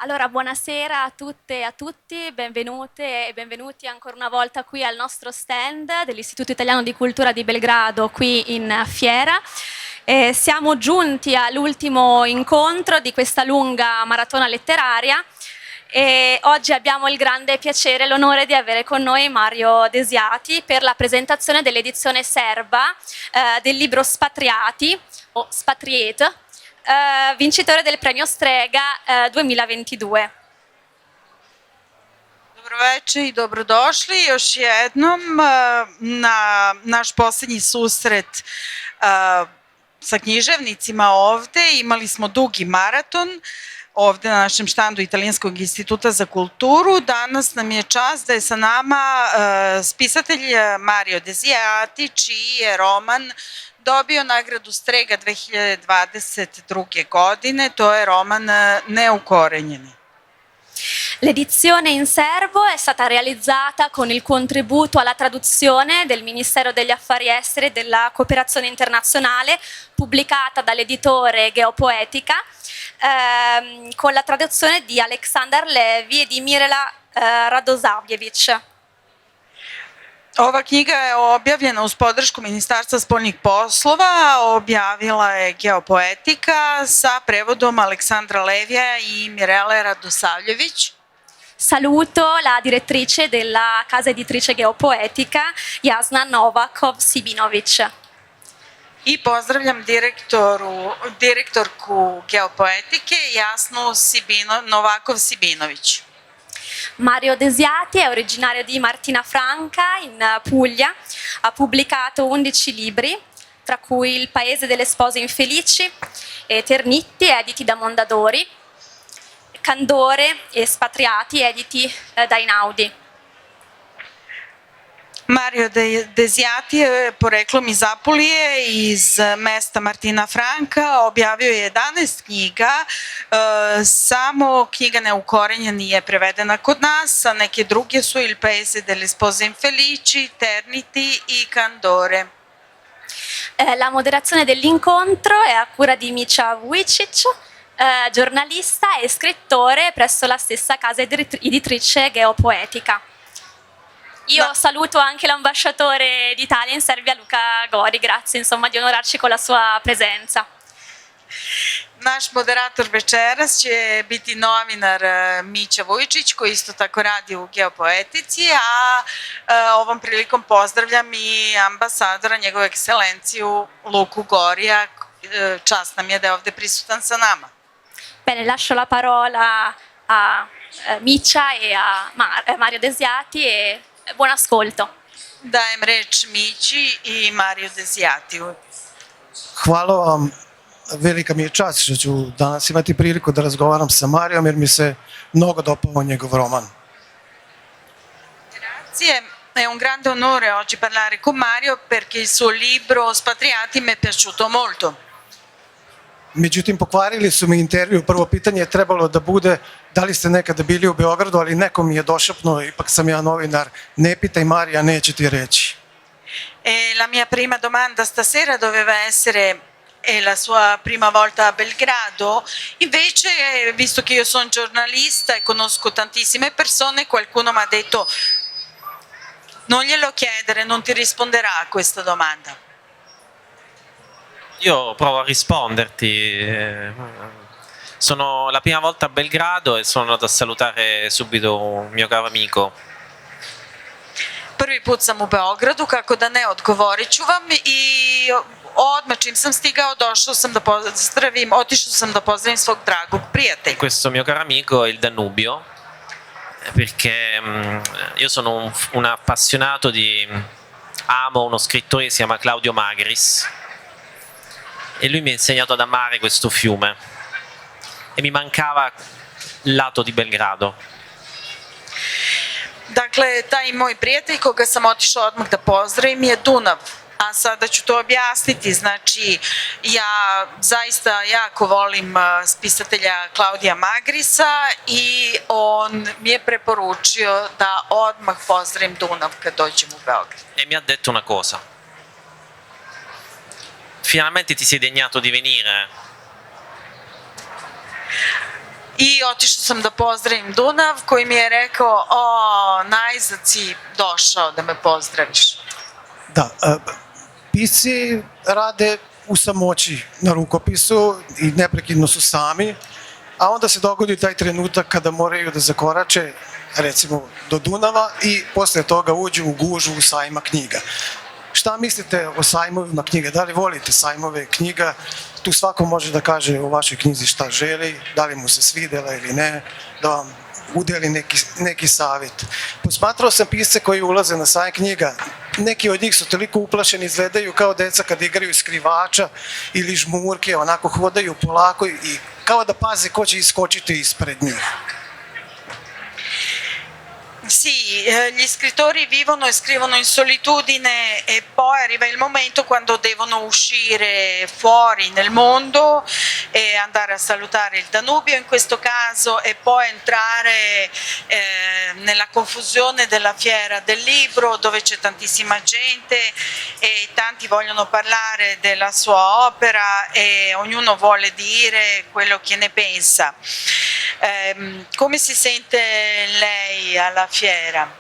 Allora, buonasera a tutte e a tutti, benvenute e benvenuti ancora una volta qui al nostro stand dell'Istituto Italiano di Cultura di Belgrado, qui in Fiera. Siamo giunti all'ultimo incontro di questa lunga maratona letteraria e oggi abbiamo il grande piacere e l'onore di avere con noi Mario Desiati per la presentazione dell'edizione serba del libro Spatriati o Spatriate, vincitore del premio Strega 2022. Dobro večer i dobrodošli još jednom na naš posljednji susret sa književnicima ovde. Imali smo dugi maraton ovde na našem štandu Italijanskog instituta za kulturu. Danas nam je čast da je sa nama spisatelj Mario Desiati, čiji je roman dobio nagradu Strega 2022. godine. To je roman Neukorenjeni. L'edizione in serbo è stata realizzata con il contributo alla traduzione del Ministero degli Affari Esteri e della Cooperazione Internazionale, pubblicata dall'editore Geopoetica, con la traduzione di Aleksandar Levi e di Mirela Radosavljević. Ova knjiga je objavljena uz podršku Ministarstva spoljnih poslova, objavila je Geopoetika sa prevodom Aleksandra Levija i Mirele Radosavljević. Saluto la direttrice della casa editrice Geopoetica, Jasna Novakov-Sibinović. I pozdravljam direktorku Geopoetike Jasnu Novakov-Sibinović. Mario Desiati è originario di Martina Franca, in Puglia, ha pubblicato 11 libri, tra cui Il paese delle spose infelici e Ternitti, editi da Mondadori, Candore e Spatriati, editi da Einaudi. Mario Desiati je poreklom iz Apulije, iz mesta Martina Franka, objavio je 11 knjiga, samo knjiga Neukorenjeni je prevedena kod nas, a neke druge su Il paese delle spose infelici, Terniti i Candore. La moderazione dell'incontro è a cura di Micia Vujicic, giornalista e scrittore presso la stessa casa editrice Geopoetica. Io saluto anche l'ambasciatore d'Italia in Serbia, Luca Gori, grazie insomma di onorarci con la sua presenza. Naš moderator večeras će biti novinar Mića Vujčić, koji isto tako radi u Geopoetici, a ovom prilikom pozdravljam i ambasadora, njegovu ekscelenciju Luku Gorija. Čast nam je da je ovde prisutan sa nama. Bene, lascio la parola a Mića e a Mario Desiati e buon ascolto. Dajem reč Mići i Mario Desiatiju. Hvala vam, velika mi je čast što ću danas imati priliku da razgovaram sa Marijom jer mi se mnogo dopao njegov roman. Grazie, è un grande onore oggi parlare con Mario perché il suo libro Spatriati mi è piaciuto molto. Međutim, pokvarili su mi intervju. Prvo pitanje je trebalo da bude da li ste nekada bili u Beogradu, ali neko mi je došapnuo, ipak sam ja novinar, ne pitaj Marija, neće ti reći. E la mia prima domanda stasera doveva essere è la sua prima volta a Belgrado, invece visto che io sono giornalista e conosco tantissime persone, qualcuno mi ha detto non glielo chiedere, non ti risponderà a questa domanda. Io provo a risponderti. Sono la prima volta a Belgrado e sono andato a salutare subito un mio caro amico. Prvi put sam u Beogradu, kako da ne, odgovorit ću vam i odmah čim sam stigao otišao sam da pozdravim svog dragog prijatelja. Questo mio caro amico è il Danubio, perché io sono un appassionato amo uno scrittore che si chiama Claudio Magris e lui mi ha insegnato ad amare questo fiume e mi mancava il lato di Belgrado. Dakle, taj moj prijatelj koga sam otišao odmah da pozdravim je Dunav, a sada ću to objasniti. Znači, ja zaista jako volim spisatelja Klaudija Magrisa i on mi je preporučio da odmah pozdravim Dunav kad dođem u Beograd. E mi ha detto una cosa. Finalmente ti sei degnato di venire. I otišla sam da pozdravim Dunav koji mi je rekao, najzad si došao da me pozdraviš. Da, pisci rade u samoći na rukopisu i neprekidno su sami, a onda se dogodi taj trenutak kada moraju da zakorače, recimo do Dunava, i posle toga uđu u gužvu sajma knjiga. Šta mislite o sajmovima knjiga? Da li volite sajmove knjiga? Tu svako može da kaže o vašoj knjizi šta želi, da li mu se svidela ili ne, da vam udeli neki savjet. Posmatrao sam pisce koji ulaze na sajam knjiga. Neki od njih su toliko uplašeni, izgledaju kao deca kad igraju skrivača ili žmurke, onako hodaju polako i kao da paze ko će iskočiti ispred njih. Sì, gli scrittori vivono e scrivono in solitudine e poi arriva il momento quando devono uscire fuori nel mondo e andare a salutare il Danubio in questo caso e poi entrare nella confusione della fiera del libro dove c'è tantissima gente e tanti vogliono parlare della sua opera e ognuno vuole dire quello che ne pensa. Come si sente lei alla fiera?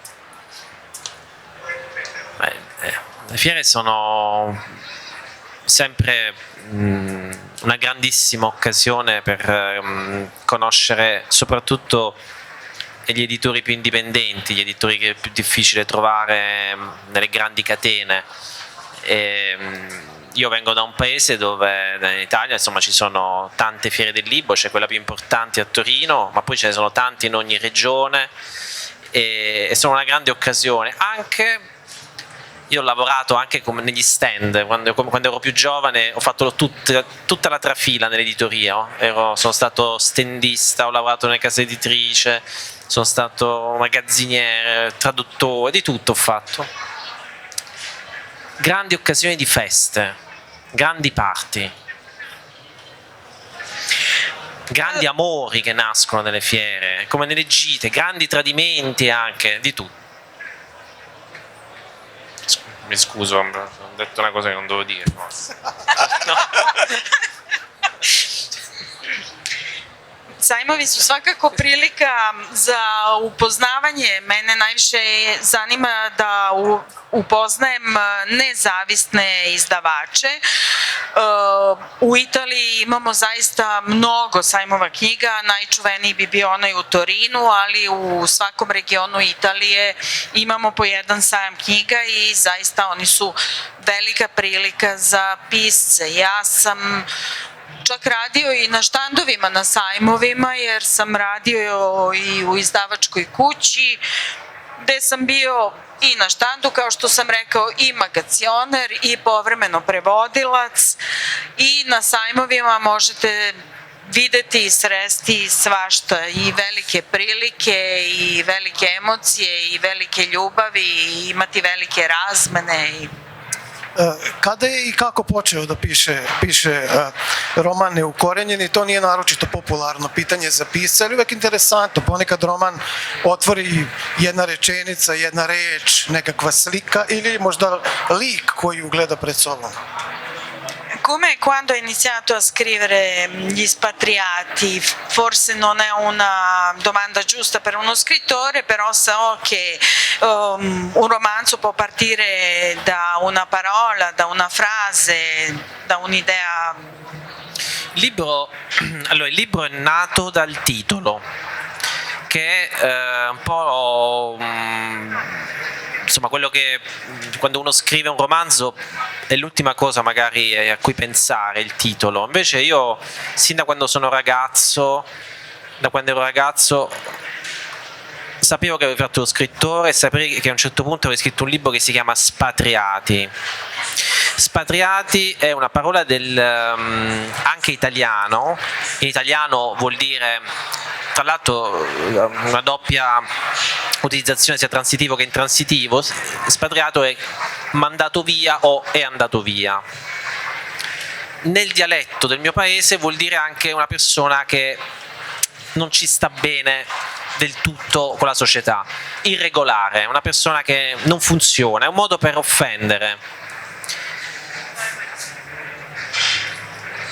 Le fiere sono sempre una grandissima occasione per conoscere soprattutto gli editori più indipendenti, gli editori che è più difficile trovare nelle grandi catene. Io vengo da un paese dove in Italia insomma ci sono tante fiere del libro, c'è quella più importante a Torino, ma poi ce ne sono tante in ogni regione e sono una grande occasione. Anche io ho lavorato anche come negli stand, quando ero più giovane ho fatto tutta la trafila nell'editoria, sono stato standista, ho lavorato nelle case editrice, sono stato magazziniere, traduttore, di tutto ho fatto. Grandi occasioni di feste, grandi party, grandi amori che nascono nelle fiere, come nelle gite, grandi tradimenti anche, di tutto. Mi scuso, ho detto una cosa che non dovevo dire. No. Sajmovi su svakako prilika za upoznavanje. Mene najviše zanima da upoznajem nezavisne izdavače. U Italiji imamo zaista mnogo sajmova knjiga, najčuveniji bi bio onaj u Torinu, ali u svakom regionu Italije imamo po jedan sajam knjiga i zaista oni su velika prilika za pisce. Ja sam čak radio i na štandovima na sajmovima jer sam radio i u izdavačkoj kući gde sam bio i na štandu, kao što sam rekao, i magacioner i povremeno prevodilac i na sajmovima možete videti i sresti svašta i velike prilike i velike emocije i velike ljubavi i imati velike razmene i Kada je i kako počeo da piše roman Neukorenjeni, to nije naročito popularno pitanje za pisca, ali uvek interesantno. Ponekad roman otvori jedna rečenica, jedna reč, nekakva slika ili možda lik koji ugleda pred sobom. Come quando ho iniziato a scrivere Gli Spatriati, forse non è una domanda giusta per uno scrittore, però so che un romanzo può partire da una parola, da una frase, da un'idea. Allora, il libro è nato dal titolo, che è un po' insomma quello che quando uno scrive un romanzo è l'ultima cosa magari a cui pensare, il titolo. Invece io sin da quando ero ragazzo sapevo che avevo fatto lo scrittore e sapevo che a un certo punto avevo scritto un libro che si chiama Spatriati. Spatriati è una parola anche italiano. In italiano vuol dire, tra l'altro, una doppia utilizzazione sia transitivo che intransitivo. Spatriato è mandato via o è andato via. Nel dialetto del mio paese vuol dire anche una persona che non ci sta bene del tutto con la società, irregolare, una persona che non funziona, è un modo per offendere.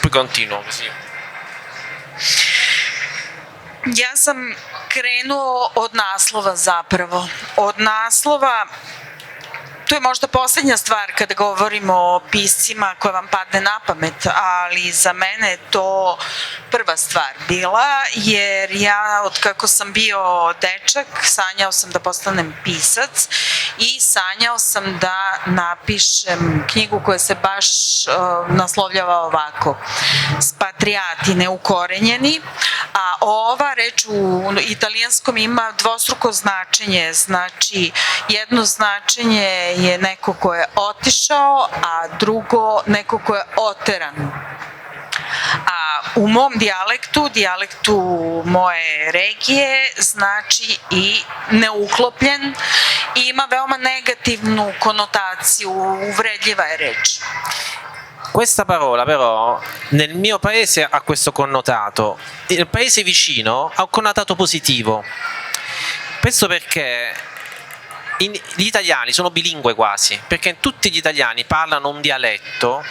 Poi continuo così. Ja sam krenuo od naslova zapravo. Od naslova, to je možda poslednja stvar kada govorimo o piscima koja vam padne na pamet, ali za mene je to prva stvar bila, jer ja od kako sam bio dečak sanjao sam da postanem pisac i sanjao sam da napišem knjigu koja se baš naslovljava ovako: Spatriati neukorenjeni, a ova reč u italijanskom ima dvostruko značenje, znači jedno značenje je neko ko je otišao, a drugo neko ko je oteran. A u mom dijalektu moje regije, znači i neuklopljen i ima veoma negativnu konotaciju, uvredljiva je reč. Questa parola però nel mio paese ha questo connotato, il paese vicino ha un connotato positivo. Questo perché gli italiani sono bilingue quasi, perché tutti gli italiani parlano un dialetto,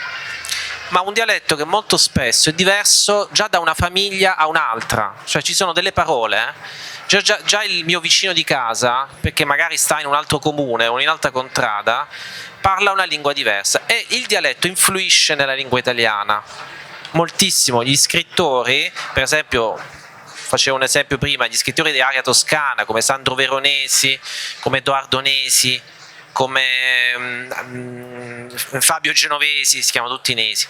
ma un dialetto che molto spesso è diverso già da una famiglia a un'altra, cioè ci sono delle parole, già il mio vicino di casa, perché magari sta in un altro comune o in un'altra contrada, parla una lingua diversa e il dialetto influisce nella lingua italiana moltissimo. Gli scrittori, per esempio, facevo un esempio prima, gli scrittori di area toscana come Sandro Veronesi, come Edoardo Nesi, come Fabio Genovesi, si chiamano tutti Nesi,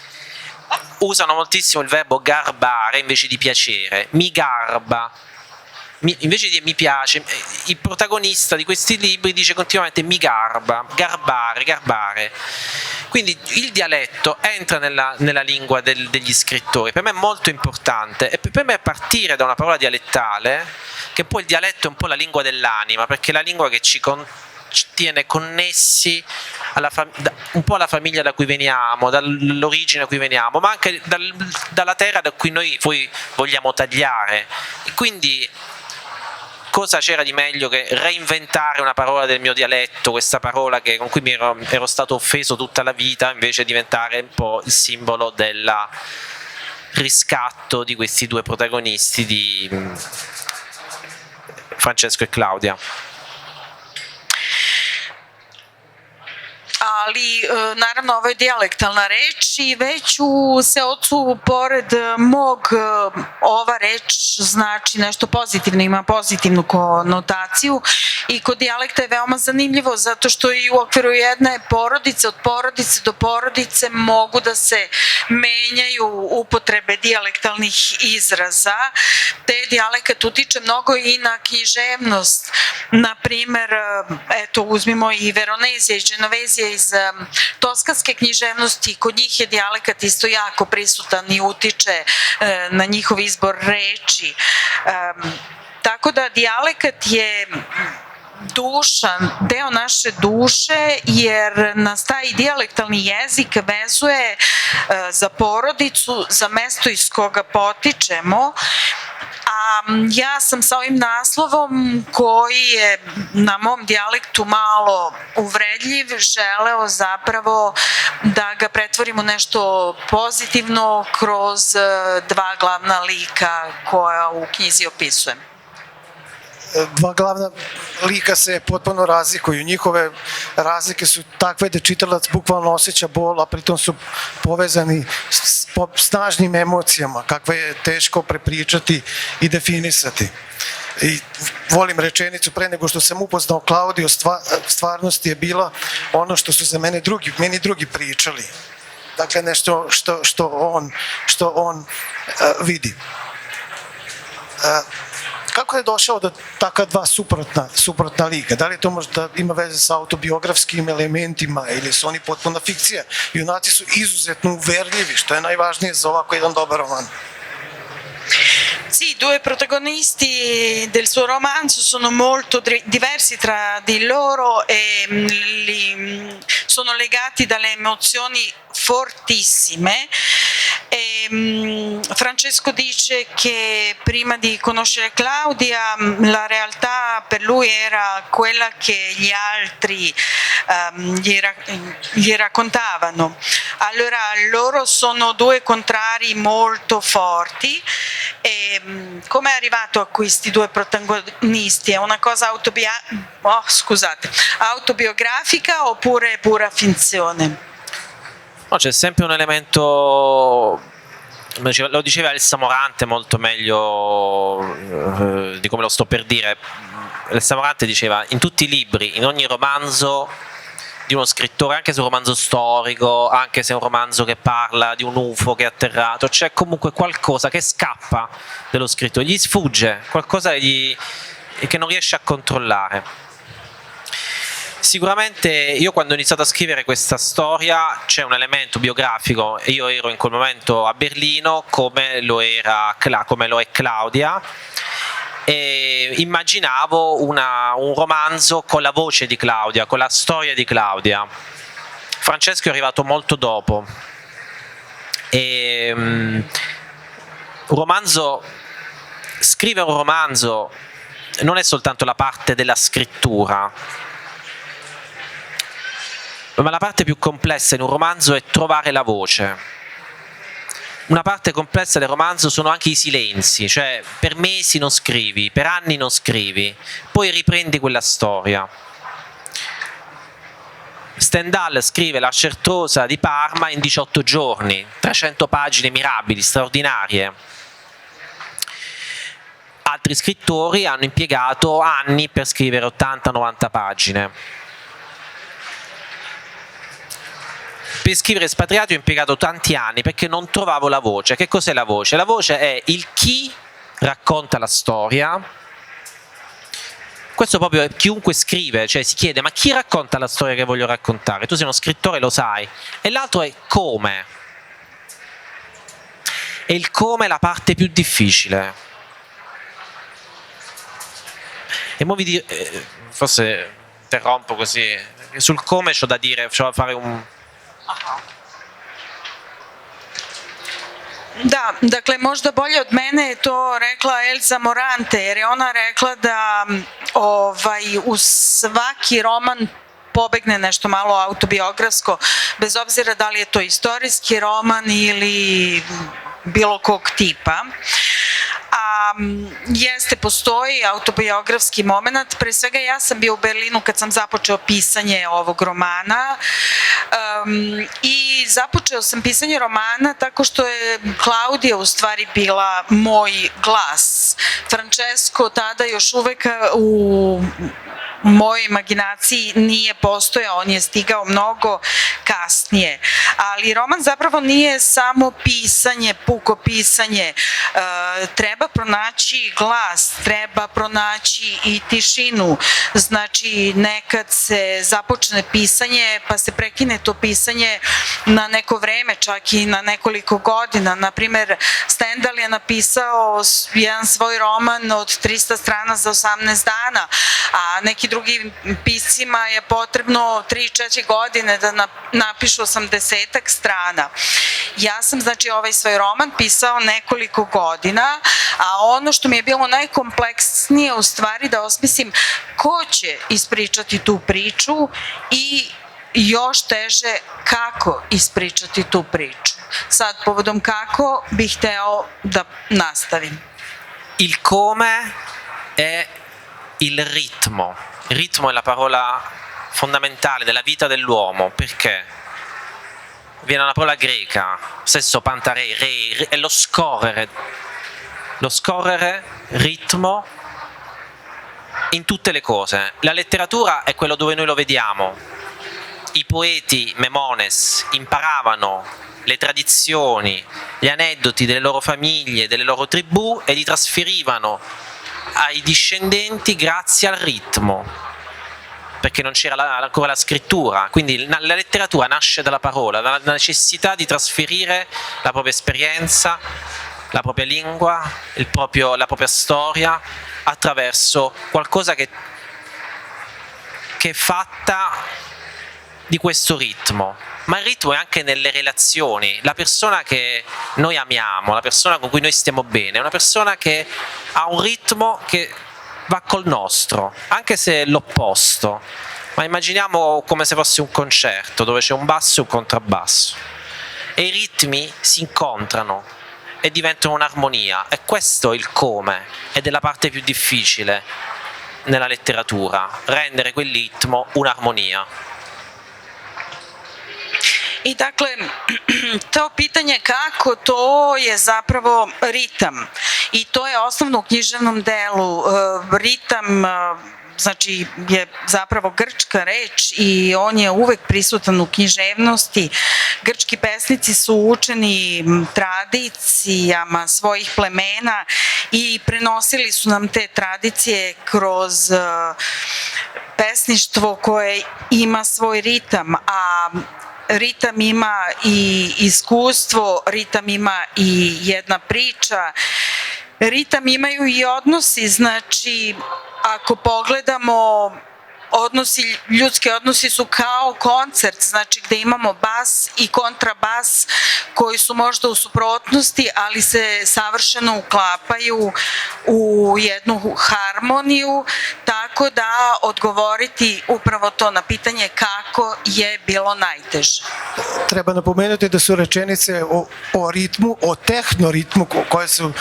usano moltissimo il verbo garbare invece di piacere. Mi garba, invece di mi piace. Il protagonista di questi libri dice continuamente mi garba, garbare, garbare. Quindi il dialetto entra nella lingua degli scrittori. Per me è molto importante, e per me partire da una parola dialettale, che poi il dialetto è un po' la lingua dell'anima, perché è la lingua che ci tiene connessi un po' alla famiglia da cui veniamo, dall'origine da cui veniamo, ma anche dalla terra da cui noi poi vogliamo tagliare. E quindi cosa c'era di meglio che reinventare una parola del mio dialetto, questa parola con cui ero stato offeso tutta la vita, invece diventare un po' il simbolo del riscatto di questi due protagonisti di Francesco e Claudia. Ali naravno ovo je dijalektalna reč i već u Seocu pored mog ova reč znači nešto pozitivno, ima pozitivnu konotaciju i kod dijalekta je veoma zanimljivo zato što i u okviru jedne porodice, od porodice do porodice mogu da se menjaju upotrebe dijalektalnih izraza, te dijalekat utiče mnogo i na književnost. Na primer, eto uzmimo i Veronezija i Genovezija iz toskanske književnosti, kod njih je dijalekat isto jako prisutan i utiče na njihov izbor reči. Tako da dijalekat je duša, deo naše duše, jer nas taj dijalektalni jezik vezuje za porodicu, za mesto iz koga potičemo. A ja sam sa ovim naslovom koji je na mom dijalektu malo uvredljiv želeo zapravo da ga pretvorim u nešto pozitivno kroz dva glavna lika koja u knjizi opisujem. Dva glavna lika se potpuno razlikuju. Njihove razlike su takve da čitalac bukvalno osjeća bol, a pritom su povezani s snažnim emocijama, kakve je teško prepričati i definisati. I volim rečenicu, pre nego što sam upoznao Klaudiju, stvarnost je bila ono što su za meni drugi pričali. Dakle, nešto što on vidi. Kako je došao do takva dva suprotna lika? Da li to možda ima veze sa autobiografskim elementima ili su oni potpuna fikcija? Junaci su izuzetno uverljivi, što je najvažnije za ovako jedan dobar roman. Sì, due protagonisti del suo romanzo sono molto diversi tra di loro e sono legati dalle emozioni fortissime. Francesco dice che prima di conoscere Claudia la realtà per lui era quella che gli altri gli raccontavano. Allora loro sono due contrari molto forti E come è arrivato a questi due protagonisti? È una cosa autobiografica oppure pura finzione? No, c'è sempre un elemento, lo diceva Elsa Morante molto meglio di come lo sto per dire. Elsa Morante diceva: in tutti i libri, in ogni romanzo di uno scrittore, anche se è un romanzo storico, anche se è un romanzo che parla di un UFO che è atterrato, c'è comunque qualcosa che scappa dello scrittore, gli sfugge, qualcosa che non riesce a controllare. Sicuramente io, quando ho iniziato a scrivere questa storia, c'è un elemento biografico, e io ero in quel momento a Berlino come lo è Claudia, e immaginavo un romanzo con la voce di Claudia, con la storia di Claudia. Francesco è arrivato molto dopo, e scrivere un romanzo non è soltanto la parte della scrittura, ma la parte più complessa in un romanzo è trovare la voce. Una parte complessa del romanzo sono anche i silenzi, cioè per mesi non scrivi, per anni non scrivi, poi riprendi quella storia. Stendhal scrive La Certosa di Parma in 18 giorni, 300 pagine mirabili, straordinarie. Altri scrittori hanno impiegato anni per scrivere 80-90 pagine. Per scrivere Espatriati ho impiegato tanti anni perché non trovavo la voce. Che cos'è la voce? La voce è il chi racconta la storia. Questo proprio è chiunque scrive, cioè si chiede: ma chi racconta la storia che voglio raccontare? Tu sei uno scrittore, lo sai. E l'altro è come. E il come è la parte più difficile. E mo forse interrompo così. Sul come c'ho da dire, c'ho da fare un... Da, dakle možda bolje od mene je to rekla Elza Morante, jer je ona rekla da u svaki roman pobegne nešto malo autobiografsko, bez obzira da li je to istorijski roman ili bilo kog tipa. A postoji autobiografski moment. Pre svega, ja sam bio u Berlinu kad sam započeo pisanje ovog romana i započeo sam pisanje romana tako što je Klaudija u stvari bila moj glas. Francesco tada još uvek u mojoj imaginaciji nije postojao, on je stigao mnogo kasnije. Ali roman zapravo nije samo pisanje, puko pisanje. Treba pronaći glas, treba pronaći i tišinu. Znači, nekad se započne pisanje, pa se prekine to pisanje na neko vreme, čak i na nekoliko godina. Naprimer, Stendhal je napisao jedan svoj roman od 300 strana za 18 dana, a neki drugim piscima je potrebno 3-4 godine da napišu 80-ak strana. Ja sam, znači, ovaj svoj roman pisao nekoliko godina, a ono što mi je bilo najkompleksnije u stvari da osmislim ko će ispričati tu priču i još teže kako ispričati tu priču. Sad, povodom kako bih hteo da nastavim. Il come è il ritmo. Ritmo è la parola fondamentale della vita dell'uomo, perché viene una parola greca, stesso pantarei, è lo scorrere, ritmo in tutte le cose. La letteratura è quello dove noi lo vediamo. I poeti Memones imparavano le tradizioni, gli aneddoti delle loro famiglie, delle loro tribù e li trasferivano ai discendenti grazie al ritmo, perché non c'era ancora la scrittura. Quindi la letteratura nasce dalla parola, dalla necessità di trasferire la propria esperienza, la propria lingua, la propria storia attraverso qualcosa che è fatta di questo ritmo. Ma il ritmo è anche nelle relazioni. La persona che noi amiamo, la persona con cui noi stiamo bene, è una persona che ha un ritmo che va col nostro, anche se è l'opposto. Ma immaginiamo come se fosse un concerto dove c'è un basso e un contrabbasso e i ritmi si incontrano e diventano un'armonia, e questo è il come, ed è la parte più difficile nella letteratura, rendere quel ritmo un'armonija. I dakle, to pitanje kako, to je zapravo ritam i to je osnovno u književnom delu. Ritam znači je zapravo grčka reč i on je uvek prisutan u književnosti. Grčki pesnici su učeni tradicijama svojih plemena i prenosili su nam te tradicije kroz pesništvo koje ima svoj ritam, a ritam ima i iskustvo, ritam ima i jedna priča, ritam imaju i odnosi, znači ako pogledamo ljudski odnosi su kao koncert, znači gde imamo bas i kontrabas koji su možda u suprotnosti, ali se savršeno uklapaju u jednu harmoniju, tako da odgovoriti upravo to na pitanje kako je bilo najteže. Treba napomenuti da su rečenice o ritmu, o tehnoritmu koje su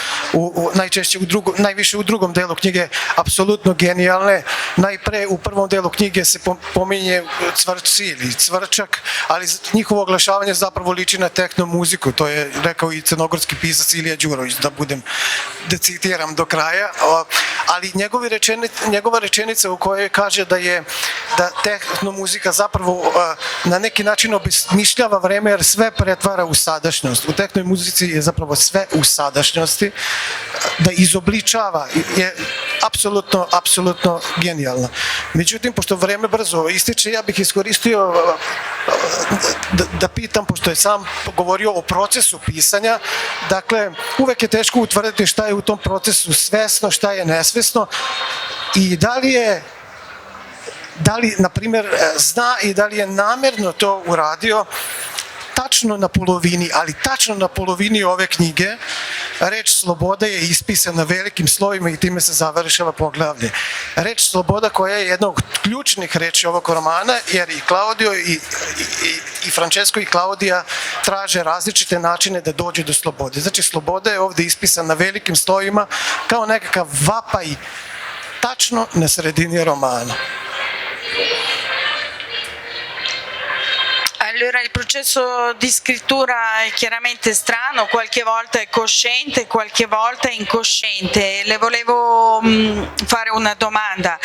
najčešće najviše u drugom delu knjige apsolutno genijalne. Najpre u prvom delu knjige se pominje cvrčci ili cvrčak, ali njihovo oglašavanje zapravo liči na tehno muziku, to je rekao i crnogorski pisac Ilija Đurović, da citiram do kraja, ali njegova rečenica u kojoj kaže da tehno muzika zapravo na neki način obesmišljava vreme jer sve pretvara u sadašnjost. U tehnoj muzici je zapravo sve u sadašnjosti, da izobličava, je apsolutno genijalno. Međutim, pošto vreme brzo ističe, ja bih iskoristio da pitam, pošto je sam govorio o procesu pisanja, dakle, uvek je teško utvrditi šta je u tom procesu svesno, šta je nesvesno i da li, na primjer, zna i da li je namerno to uradio. Tačno na polovini ove knjige reč sloboda je ispisana velikim slovima i time se završava poglavlje. Reč sloboda koja je jedna od ključnih reči ovog romana, jer i Claudio i Francesco i Claudia traže različite načine da dođe do slobode. Znači, sloboda je ovde ispisana velikim slovima kao nekakav vapaj tačno na sredini romana. Allora, il processo di scrittura è chiaramente strano, qualche volta è cosciente, qualche volta è incosciente. Le volevo fare una domanda.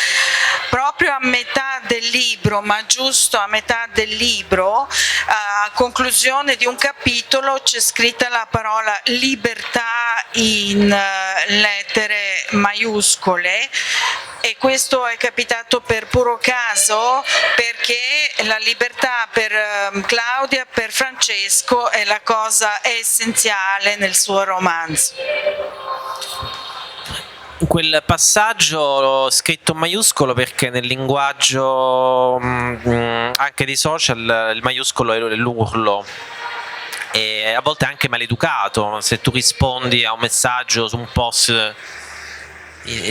Proprio a metà del libro, ma giusto a metà del libro, a conclusione di un capitolo c'è scritta la parola libertà in lettere maiuscole. E questo è capitato per puro caso, perché la libertà per Claudia, per Francesco è la cosa essenziale nel suo romanzo. Quel passaggio l'ho scritto in maiuscolo perché nel linguaggio anche dei social il maiuscolo è l'urlo e a volte è anche maleducato. Se tu rispondi a un messaggio su un post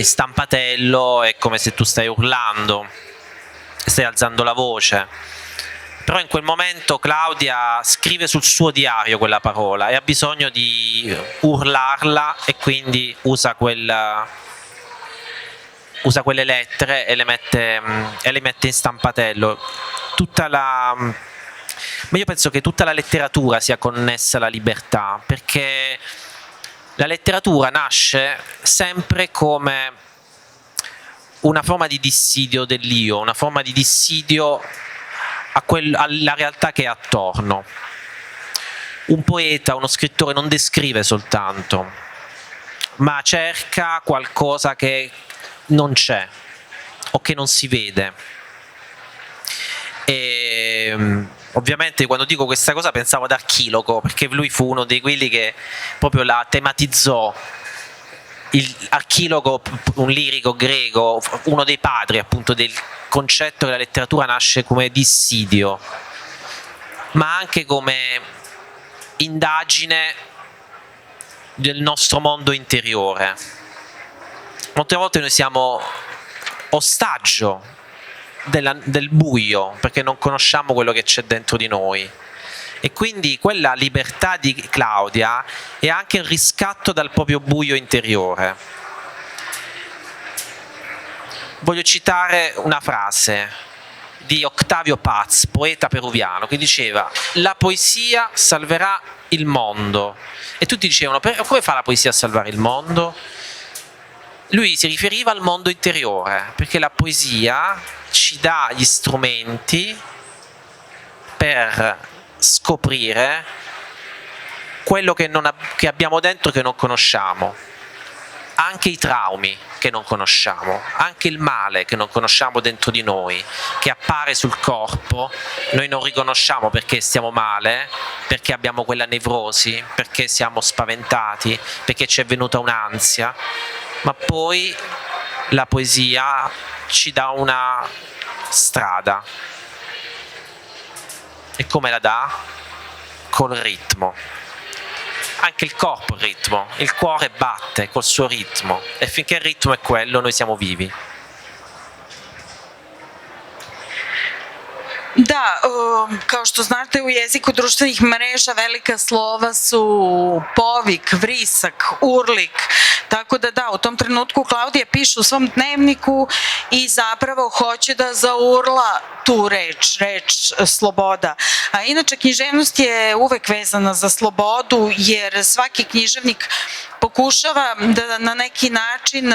stampatello è come se tu stai urlando, stai alzando la voce. Però in quel momento Claudia scrive sul suo diario quella parola e ha bisogno di urlarla e quindi usa quelle lettere e le mette in stampatello. Ma io penso che tutta la letteratura sia connessa alla libertà, perché la letteratura nasce sempre come una forma di dissidio dell'io, una forma di dissidio alla realtà che è attorno. Un poeta, uno scrittore non descrive soltanto, ma cerca qualcosa che non c'è o che non si vede. E ovviamente quando dico questa cosa pensavo ad Archiloco, perché lui fu uno di quelli che proprio la tematizzò. Archiloco, un lirico greco, uno dei padri appunto del concetto che la letteratura nasce come dissidio, ma anche come indagine del nostro mondo interiore. Molte volte noi siamo ostaggio del buio perché non conosciamo quello che c'è dentro di noi E quindi quella libertà di Claudia è anche il riscatto dal proprio buio interiore. Voglio citare una frase di Octavio Paz, poeta peruviano, che diceva: la poesia salverà il mondo. E tutti dicevano: come fa la poesia a salvare il mondo? Lui si riferiva al mondo interiore, perché la poesia ci dà gli strumenti per scoprire quello che abbiamo dentro, che non conosciamo, anche i traumi che non conosciamo, anche il male che non conosciamo dentro di noi, che appare sul corpo. Noi non riconosciamo perché stiamo male, perché abbiamo quella nevrosi, perché siamo spaventati, perché ci è venuta un'ansia, ma poi la poesia ci dà una strada. E come la dà? Col ritmo. Anche il corpo è il ritmo, il cuore batte col suo ritmo, e finché il ritmo è quello noi siamo vivi. Da, kao što znate, u jeziku društvenih mreža velika slova su povik, vrisak, urlik, tako da, u tom trenutku Klaudija piše u svom dnevniku i zapravo hoće da zaurla tu reč sloboda. A inače, književnost je uvek vezana za slobodu, jer svaki književnik pokušava da na neki način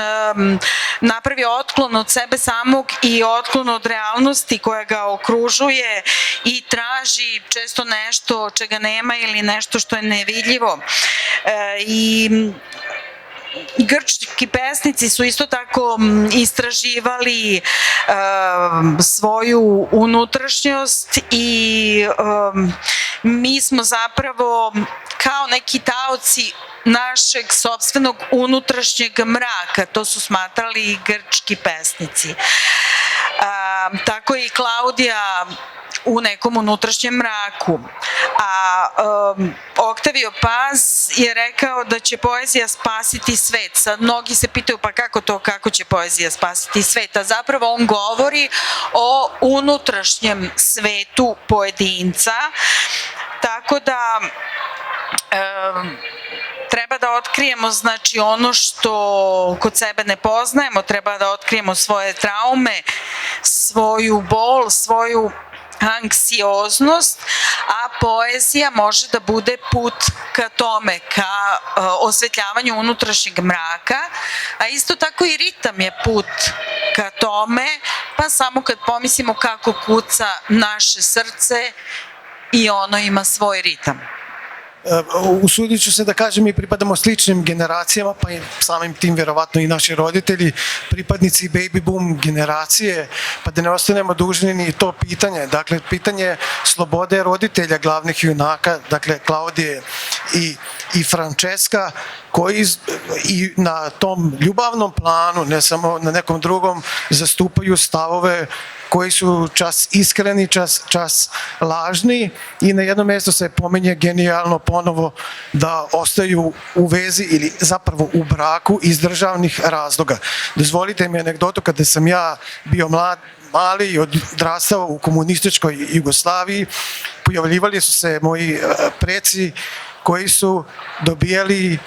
napravi otklon od sebe samog i otklon od realnosti koja ga okružuje i traži često nešto čega nema ili nešto što je nevidljivo. I grčki pesnici su isto tako istraživali svoju unutrašnjost i mi smo zapravo kao neki taoci našeg sopstvenog unutrašnjeg mraka, to su smatrali i grčki pesnici. Tako je i Klaudija u nekom unutrašnjem mraku. A Octavio Paz je rekao da će poezija spasiti svet. Sad mnogi se pitaju pa kako će poezija spasiti svet, a zapravo on govori o unutrašnjem svetu pojedinca, tako da treba da otkrijemo, znači, ono što kod sebe ne poznajemo, treba da otkrijemo svoje traume, svoju bol, svoju anksioznost, a poezija može da bude put ka tome, ka osvetljavanju unutrašnjeg mraka, a isto tako i ritam je put ka tome, pa samo kad pomislimo kako kuca naše srce i ono ima svoj ritam. Usudit ću se da kažem, mi pripadamo sličnim generacijama, pa i samim tim vjerovatno i naši roditelji, pripadnici baby boom generacije, pa da ne ostanemo dužni ni to pitanje. Dakle, pitanje slobode roditelja glavnih junaka, dakle Klaudije i Francesca, koji i na tom ljubavnom planu, ne samo na nekom drugom, zastupaju stavove koji su čas iskreni, čas lažni, i na jednom mjestu se pominje genijalno ponovo da ostaju u vezi ili zapravo u braku iz državnih razloga. Dozvolite mi anegdotu, kada sam ja bio mali i odrastao u komunističkoj Jugoslaviji, pojavljivali su se moji preci koji su dobijali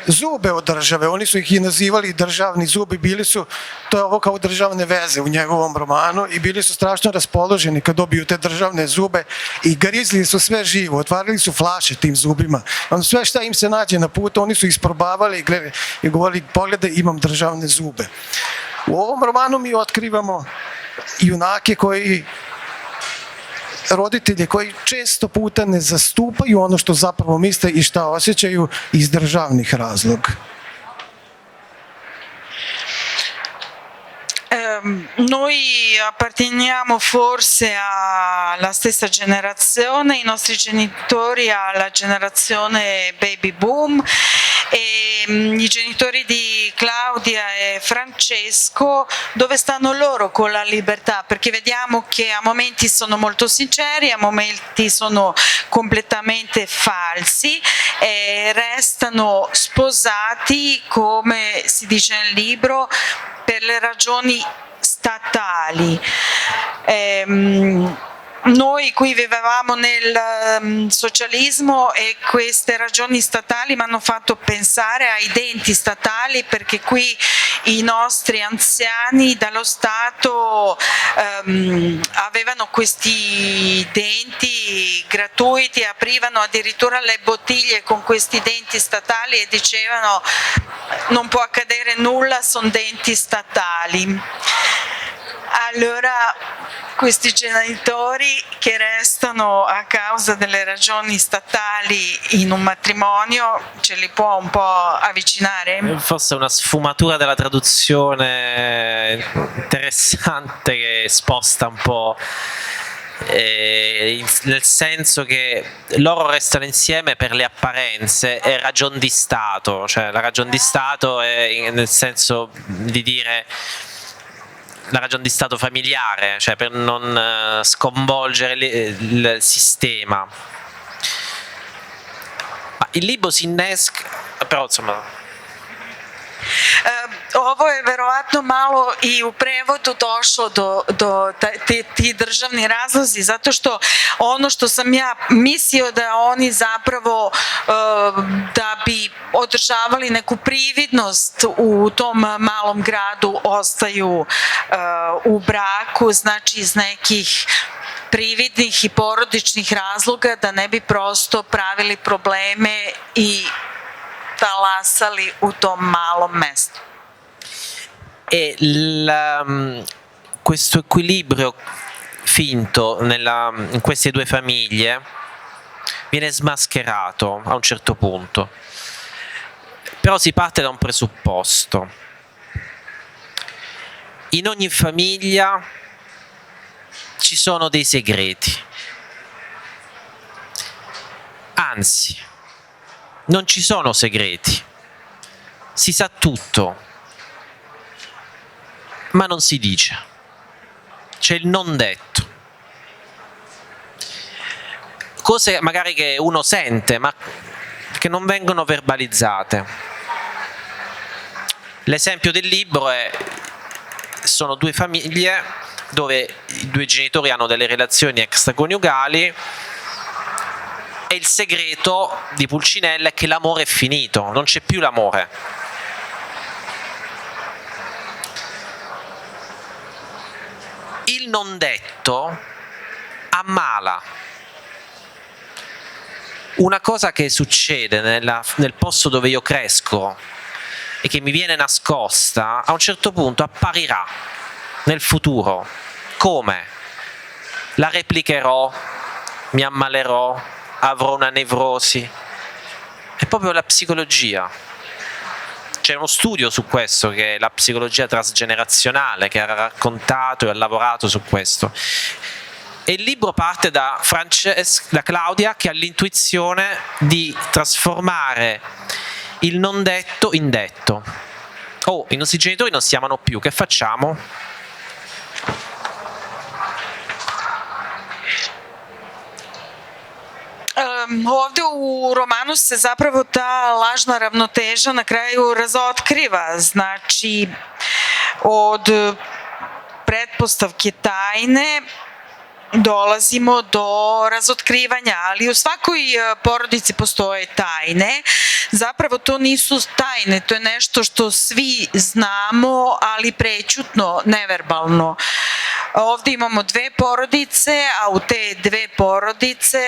zube od države, oni su ih i nazivali državni zubi, bili su, to je ovo kao državne veze u njegovom romanu, i bili su strašno raspoloženi kad dobiju te državne zube i grizli su sve živo, otvarali su flaše tim zubima, ono sve šta im se nađe na putu, oni su isprobavali i govorili pogledaj, imam državne zube. U ovom romanu mi otkrivamo junake roditelje koji često puta ne zastupaju ono što zapravo misle i šta osjećaju iz državnih razloga. Noi apparteniamo forse alla stessa generazione, i nostri genitori alla generazione baby boom, e i genitori di Claudia e Francesco, dove stanno loro con la libertà, perché vediamo che a momenti sono molto sinceri, a momenti sono completamente falsi, e restano sposati, come si dice nel libro, per le ragioni statali. noi qui vivevamo nel socialismo e queste ragioni statali mi hanno fatto pensare ai denti statali, perché qui i nostri anziani dallo Stato avevano questi denti gratuiti, aprivano addirittura le bottiglie con questi denti statali e dicevano non può accadere nulla, sono denti statali. Allora questi genitori che restano a causa delle ragioni statali in un matrimonio, ce li può un po' avvicinare? Forse una sfumatura della traduzione interessante che sposta un po', nel senso che loro restano insieme per le apparenze e ragion di Stato, cioè la ragion di Stato è nel senso di dire la ragione di stato familiare, cioè per non sconvolgere il sistema. Ma il libro si innesca, però insomma... Ovo je verovatno malo i u prevodu došlo do ti državni razlozi, zato što ono što sam ja mislio da oni zapravo da bi održavali neku prividnost u tom malom gradu ostaju u braku, znači iz nekih prividnih i porodičnih razloga, da ne bi prosto pravili probleme i talasali u tom malom mestu. E questo equilibrio finto in queste due famiglie viene smascherato a un certo punto, però si parte da un presupposto: in ogni famiglia ci sono dei segreti, anzi non ci sono segreti, si sa tutto, ma non si dice, c'è il non detto, cose magari che uno sente ma che non vengono verbalizzate. L'esempio del libro sono due famiglie dove i due genitori hanno delle relazioni extraconiugali e il segreto di Pulcinella è che l'amore è finito, non c'è più l'amore. Il non detto ammala. Una cosa che succede nel posto dove io cresco e che mi viene nascosta, a un certo punto apparirà nel futuro. Come? La replicherò, mi ammalerò, avrò una nevrosi. È proprio la psicologia. C'è uno studio su questo, che è la psicologia transgenerazionale, che ha raccontato e ha lavorato su questo. E il libro parte da Claudia, che ha l'intuizione di trasformare il non detto in detto. Oh, i nostri genitori non si amano più, che facciamo? Ovde u romanu se zapravo ta lažna ravnoteža na kraju razotkriva. Znači, od pretpostavke tajne dolazimo do razotkrivanja, ali u svakoj porodici postoje tajne. Zapravo to nisu tajne, to je nešto što svi znamo, ali prećutno, neverbalno. Ovde imamo dve porodice, a u te dve porodice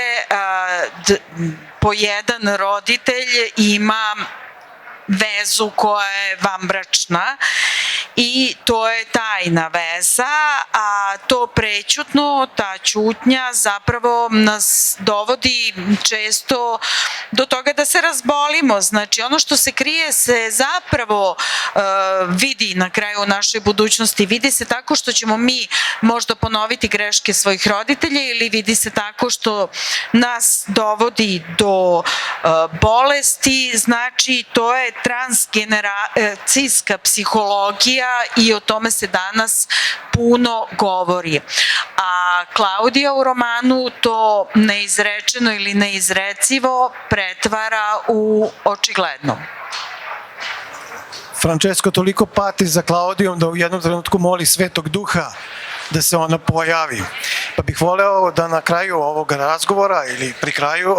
po jedan roditelj ima vezu koja je vanbračna i to je tajna veza, a to prećutno, ta ćutnja zapravo nas dovodi često do toga da se razbolimo. Znači ono što se krije se zapravo vidi na kraju našoj budućnosti, vidi se tako što ćemo mi možda ponoviti greške svojih roditelja ili vidi se tako što nas dovodi do bolesti. Znači to je transgeneracijska psihologija i o tome se danas puno govori. A Klaudija u romanu to neizrečeno ili neizrecivo pretvara u očigledno. Francesco toliko pati za Klaudijom da u jednom trenutku moli Svetog Duha da se ona pojavi. Pa bih voleo da na kraju ovog razgovora ili pri kraju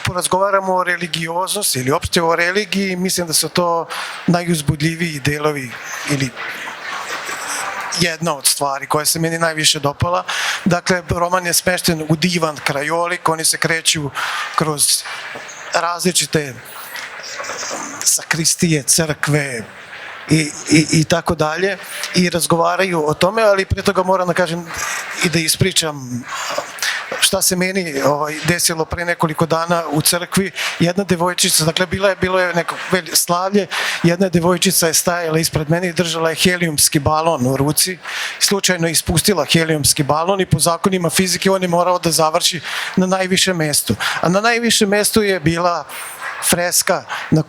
porazgovaramo o religioznosti ili opšte o religiji. Mislim da su to najuzbudljiviji delovi ili jedna od stvari koja se meni najviše dopala. Dakle, roman je smešten u divan krajolik, oni se kreću kroz različite sakristije, crkve i tako dalje i razgovaraju o tome, ali prije toga moram da kažem i da ispričam šta se meni desilo pre nekoliko dana u crkvi. Jedna devojčica, dakle bilo je neko slavlje, jedna devojčica je stajala ispred mene i držala je helijumski balon u ruci, slučajno ispustila helijumski balon i po zakonima fizike on je morao da završi na najvišem mestu. A na najvišem mestu je bila freska na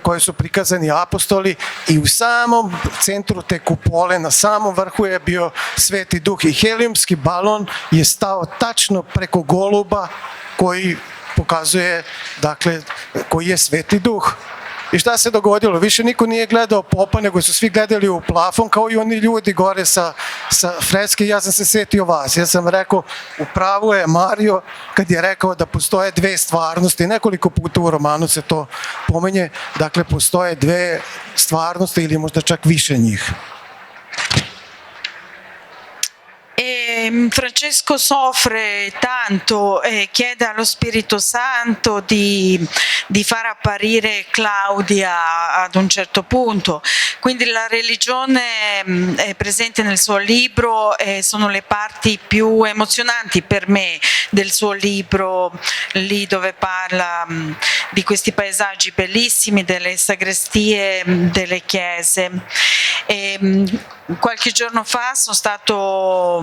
kojoj su prikazani apostoli i u samom centru te kupole, na samom vrhu je bio Sveti Duh i helijumski balon je stao tačno preko goluba koji pokazuje, dakle, koji je Sveti Duh. I šta se dogodilo? Više niko nije gledao popa, nego su svi gledali u plafon, kao i oni ljudi gore sa freske. Ja sam se setio vas. Ja sam rekao, u pravu je Mario kad je rekao da postoje dve stvarnosti. Nekoliko puta u romanu se to pomenje. Dakle, postoje dve stvarnosti ili možda čak više njih. Francesco soffre tanto e chiede allo Spirito Santo di far apparire Claudia ad un certo punto. Quindi la religione è presente nel suo libro e sono le parti più emozionanti per me del suo libro, lì dove parla di questi paesaggi bellissimi, delle sagrestie, delle chiese. Qualche giorno fa sono stato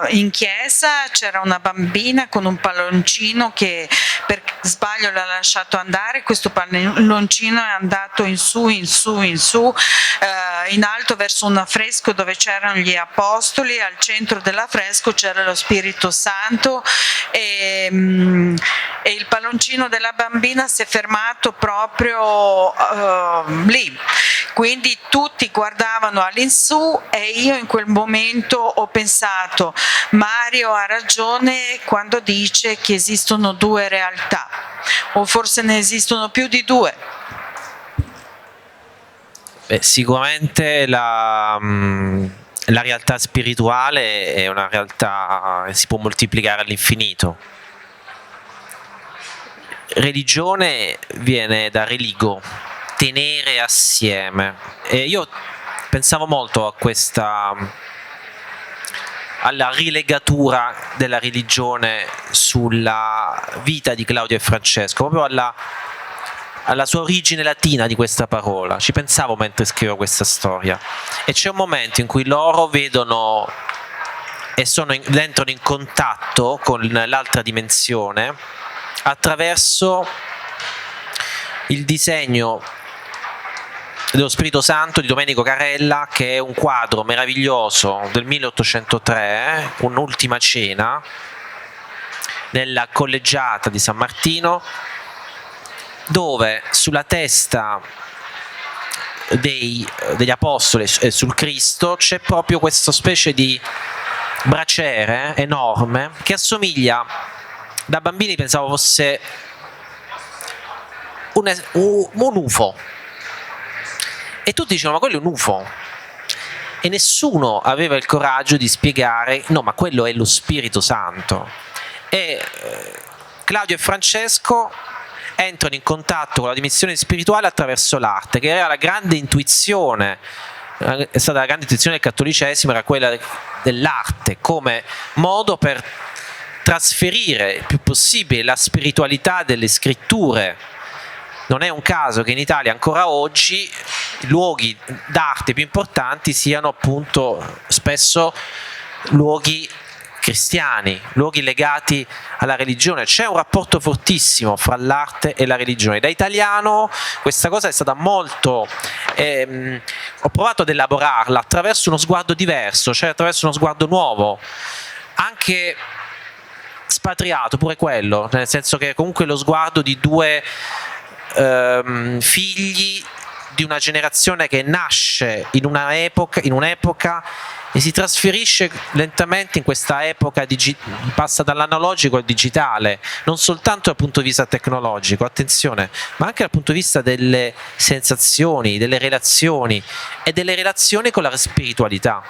in chiesa, c'era una bambina con un palloncino che per sbaglio l'ha lasciato andare, questo palloncino è andato in su, in alto verso un affresco dove c'erano gli apostoli, al centro dell'affresco c'era lo Spirito Santo e il palloncino della bambina si è fermato proprio lì, quindi tutti guardavano all'insù e io in quel momento ho pensato, Mario ha ragione quando dice che esistono due realtà, o forse ne esistono più di due. Beh, sicuramente la realtà spirituale è una realtà che si può moltiplicare all'infinito. Religione viene da religo, tenere assieme, e io pensavo molto alla rilegatura della religione sulla vita di Claudio e Francesco, proprio alla sua origine latina di questa parola. Ci pensavo mentre scrivevo questa storia, e c'è un momento in cui loro vedono e entrano in contatto con l'altra dimensione attraverso il disegno dello Spirito Santo di Domenico Carella, che è un quadro meraviglioso del 1803, un'ultima cena nella collegiata di San Martino, dove sulla testa degli apostoli e sul Cristo c'è proprio questa specie di braciere enorme che assomiglia, da bambini pensavo fosse un UFO, e tutti dicevano ma quello è un UFO, e nessuno aveva il coraggio di spiegare no, ma quello è lo Spirito Santo. E Claudio e Francesco entrano in contatto con la dimensione spirituale attraverso l'arte, che era la grande intuizione, è stata la grande intuizione del cattolicesimo, era quella dell'arte come modo per trasferire il più possibile la spiritualità delle scritture. Non è un caso che in Italia ancora oggi i luoghi d'arte più importanti siano appunto spesso luoghi cristiani, luoghi legati alla religione. C'è un rapporto fortissimo fra l'arte e la religione. Da italiano questa cosa è stata molto... ho provato ad elaborarla attraverso uno sguardo diverso, cioè attraverso uno sguardo nuovo, anche spatriato pure quello, nel senso che comunque lo sguardo di due figli di una generazione che nasce in un'epoca e si trasferisce lentamente in questa epoca, passa dall'analogico al digitale, non soltanto dal punto di vista tecnologico, attenzione, ma anche dal punto di vista delle sensazioni, delle relazioni e delle relazioni con la spiritualità.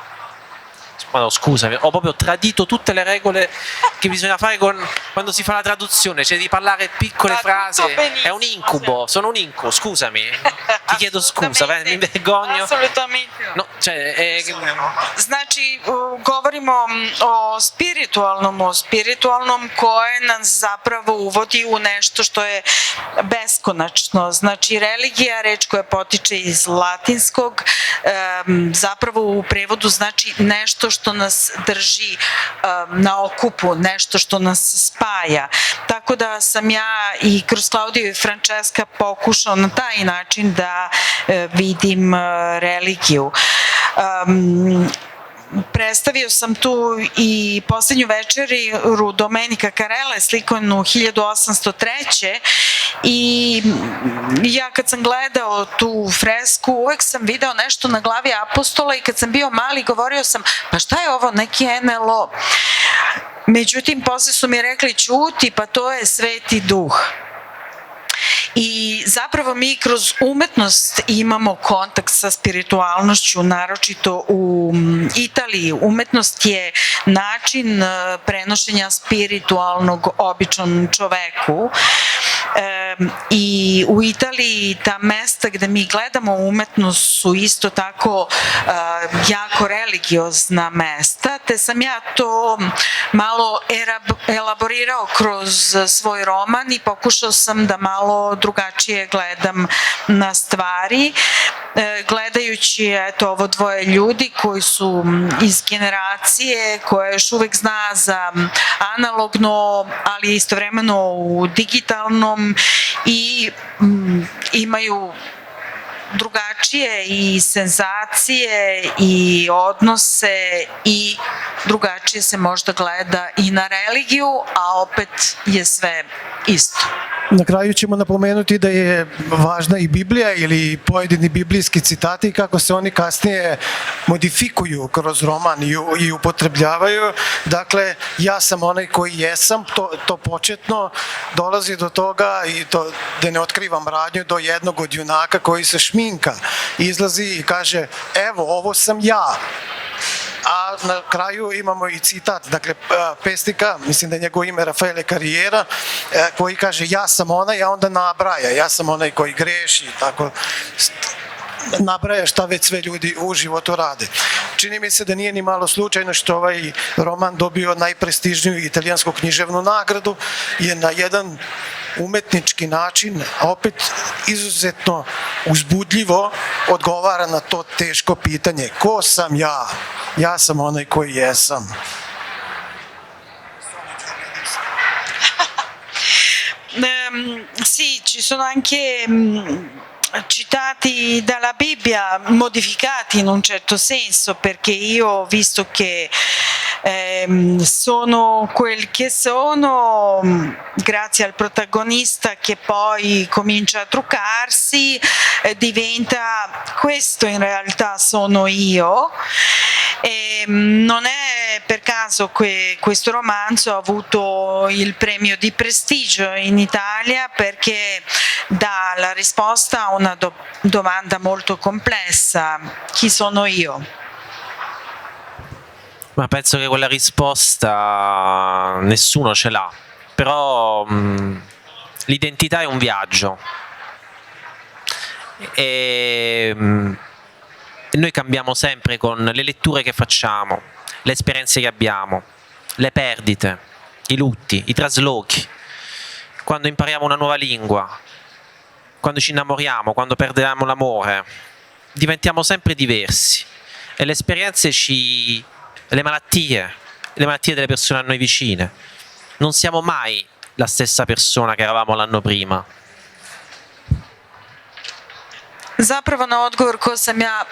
No, scusami, ho proprio tradito tutte le regole che bisogna fare quando si fa la traduzione, cioè di parlare piccole frasi. È un incubo, sono un incubo, scusami. Ti chiedo scusa, mi vergogno. Apsolutamente. No, cioè, Znači, govorimo o spiritualnom koje nas zapravo uvodi u nešto što je beskonačno. Znači, religija, reč koja potiče iz latinskog, zapravo u prevodu znači nešto što nas drži na okupu, nešto što nas spaja. Tako da sam ja i kroz Klaudiju i Francesca pokušao na taj način da vidim religiju. Predstavio sam tu i poslednju večeru Domenika Carele slikanu 1803. I ja kad sam gledao tu fresku uvek sam video nešto na glavi apostola i kad sam bio mali govorio sam pa šta je ovo, neki NLO? Međutim, posle su mi rekli ćuti, pa to je Sveti Duh. I zapravo mi kroz umetnost imamo kontakt sa spiritualnošću, naročito u Italiji. Umetnost je način prenošenja spiritualnog običnom čoveku. I u Italiji ta mesta gde mi gledamo umetnost su isto tako jako religiozna mesta, te sam ja to malo elaborirao kroz svoj roman i pokušao sam da malo drugačije gledam na stvari, gledajući eto ovo dvoje ljudi koji su iz generacije koja još uvek zna za analogno, ali istovremeno u digitalnom i imaju drugačije i senzacije i odnose i drugačije se možda gleda i na religiju, a opet je sve isto. Na kraju ćemo napomenuti da je važna i Biblija ili pojedini biblijski citati kako se oni kasnije modifikuju kroz roman i upotrebljavaju. Dakle, ja sam onaj koji jesam, to početno dolazi do toga i to da ne otkrivam radnju do jednog od junaka koji se šminka, izlazi i kaže evo ovo sam ja. A na kraju imamo i citat, dakle, pesnika, mislim da je njegovo ime Rafaele Carijera, koji kaže ja sam onaj, a onda nabraja, ja sam onaj koji greši, tako nabraja šta već sve ljudi u životu rade. Čini mi se da nije ni malo slučajno što ovaj roman dobio najprestižniju italijansku književnu nagradu, je na jedan umetnički način, a opet izuzetno uzbudljivo odgovara na to teško pitanje. Ko sam ja? Ja sam onaj koji jesam. Sì, ci sono anche citati dalla Bibbia, modificati in un certo senso, perché io ho visto che sono quel che sono grazie al protagonista che poi comincia a truccarsi, diventa questo in realtà sono io. E non è per caso che questo romanzo ha avuto il premio di prestigio in Italia perché dà la risposta a una domanda molto complessa: chi sono io? Ma penso che quella risposta nessuno ce l'ha, però l'identità è un viaggio e noi cambiamo sempre con le letture che facciamo, le esperienze che abbiamo, le perdite, i lutti, i traslochi, quando impariamo una nuova lingua, quando ci innamoriamo, quando perdiamo l'amore, diventiamo sempre diversi e le esperienze le malattie delle persone a noi vicine, non siamo mai la stessa persona che eravamo l'anno prima. Zapravo na odgovor ko sam ja,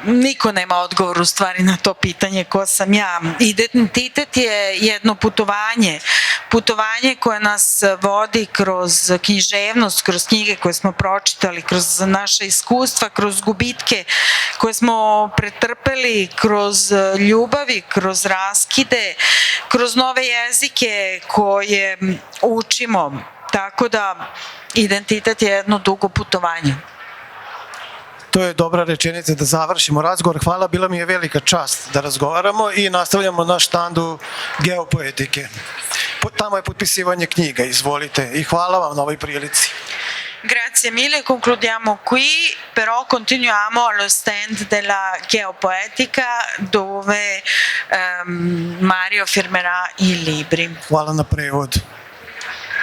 niko nema odgovor u stvari na to pitanje ko sam ja. Identitet je jedno putovanje putovanje koje nas vodi kroz književnost, kroz knjige koje smo pročitali, kroz naše iskustva, kroz gubitke koje smo pretrpeli, kroz ljubavi, kroz raskide, kroz nove jezike koje učimo. Tako da identitet je jedno dugo putovanje. To je dobra rečenica da završimo razgovor. Hvala, bila mi je velika čast da razgovaramo i nastavljamo na štandu geopoetike. Tamo je potpisivanje knjiga, izvolite. I hvala vam na ovoj prilici. Grazie mille, concludiamo qui, però continuiamo allo stand della Geopoetica dove Mario firmerà i libri. Hvala na prevodu.